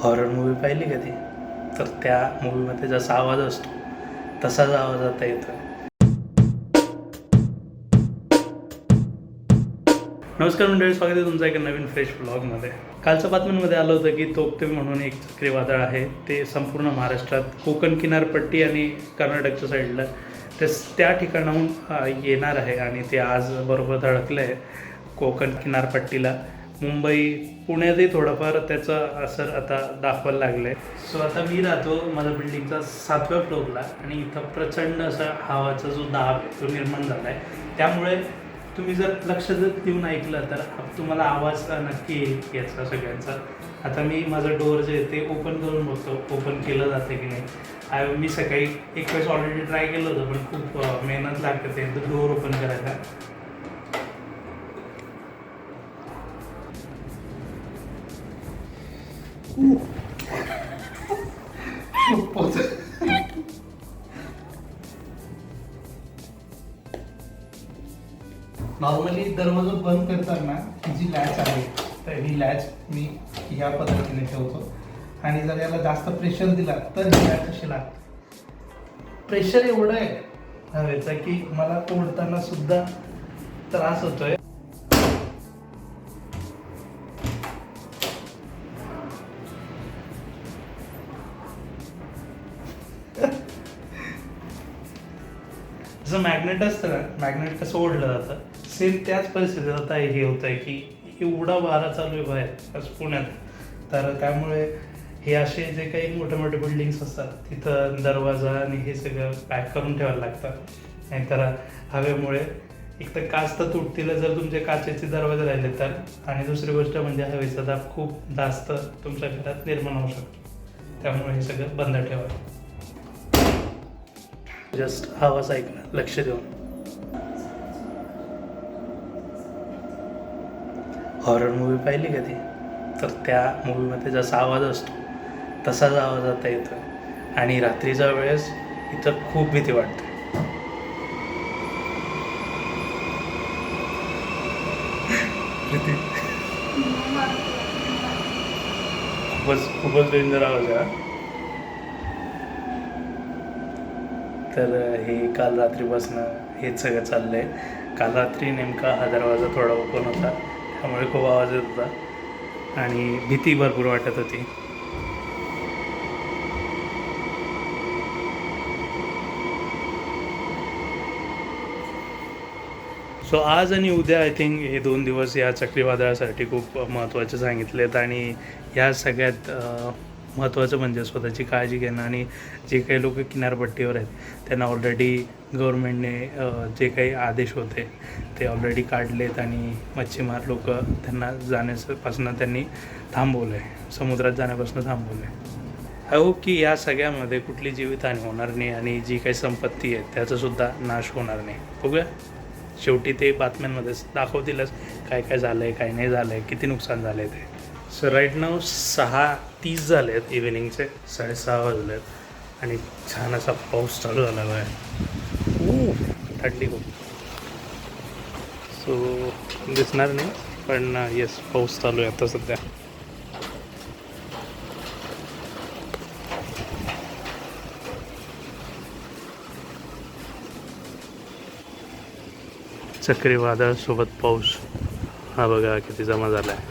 Horror movie पाहिली कधी? तर त्या मूवीमध्ये जसा आवाज असतो तसाच आवाज आता येतोय. नमस्कार मंडळी, स्वागत आहे तुमचं एका नवीन फ्रेश ब्लॉगमध्ये. कालच्या बातम्यांमध्ये आलं होतं की तोक्ते म्हणून एक चक्रीवादळ आहे, ते संपूर्ण महाराष्ट्रात कोकण किनारपट्टी आणि कर्नाटकच्या साईडला त्या ठिकाणाहून येणार आहे आणि ते आज बरोबर धडकलं आहे कोकण किनारपट्टीला. मुंबई पुण्यातही थोडंफार त्याचा असर आता दाखवायला लागलं आहे. सो आता मी राहतो माझ्या बिल्डिंगचा 7व्या फ्लोअरला आणि इथं प्रचंड असा हवाचा जो दाब तो निर्माण झाला आहे. त्यामुळे तुम्ही जर लक्ष देऊन ऐकलं तर तुम्हाला आवाज नक्की येईल याचा सगळ्यांचा. आता मी माझं डोअर जे आहे ते ओपन करून बघतो, ओपन केलं जातं की नाही. मी सकाळी एक वेळेस ऑलरेडी ट्राय केलं होतं, पण खूप मेहनत लागते ते डोअर ओपन करायला. नॉर्मली दरवाजा बंद करताना ही जी लॅच आहे तर ही लॅच मी ह्या पद्धतीने ठेवतो आणि जर याला जास्त प्रेशर दिला तर ही लॅच अशी लागते. प्रेशर एवढं आहे हवेचं की मला ओढताना सुद्धा त्रास होतोय. जसं मॅग्नेट असतं ना, मॅग्नेट कसं ओढलं जातं, सेम त्याच परिस्थितीत आता हे होतं आहे की एवढा वारा चालू आहे बाहेर आज पुण्यात. तर त्यामुळे हे असे जे काही मोठे मोठे बिल्डिंग्स असतात तिथं दरवाजा आणि हे सगळं पॅक करून ठेवायला लागतं, नाहीतर हवेमुळे एक तर काच तर तुटतील जर तुमचे काचेचे दरवाजे राहिले तर, आणि दुसरी गोष्ट म्हणजे हवेचा दाब खूप जास्त तुमच्या घरात निर्माण होऊ शकतो. त्यामुळे हे सगळं बंद ठेवा. जस्ट आवाज ऐकणं लक्ष देऊन. हॉरर मूवी पाहिली कधी? तर त्या मूवीमध्ये जसा आवाज असतो तसाच आवाज आता येतोय आणि रात्रीच्या वेळेस इथं खूप भीती वाटते. खूपच डेंजर आवाज आहे. तर हे काल रात्रीपासनं हेच सगळं चाललं आहे. काल रात्री नेमका हा दरवाजा थोडा ओपन होता, त्यामुळे खूप आवाज येत होता आणि भीती भरपूर वाटत होती. सो आज आणि उद्या आय थिंक हे 2 दिवस या चक्रीवादळासाठी खूप महत्त्वाचे सांगितलेत. आणि ह्या सगळ्यात महत्त्वाचं म्हणजे स्वतःची काळजी घेणं. आणि जे काही लोक किनारपट्टीवर आहेत त्यांना ऑलरेडी गव्हर्मेंटने जे काही आदेश होते ते ऑलरेडी काढलेत आणि मच्छीमार लोक त्यांना जाण्यापासून त्यांनी थांबवलं आहे, समुद्रात जाण्यापासून थांबवलं आहे. आय होप की या सगळ्यामध्ये कुठली जीवितहानी होणार नाही आणि जी काही संपत्ती आहे त्याचासुद्धा नाश होणार नाही. बघूया, शेवटी ते बातम्यांमध्येच दाखवतीलच काय काय झालं आहे, काय नाही झालं आहे, किती नुकसान झालं आहे ते. सो राईट नाव 6:30 झाले आहेत इव्हिनिंगचे, 6:30 वाजले आहेत आणि छान असा पाऊस चालू झालेला आहे. थंडी खूप. सो दिसणार नाही पण येस, पाऊस चालू आहे आता सध्या. चक्रीवादळासोबत पाऊस हा बघा किती जमा झाला आहे.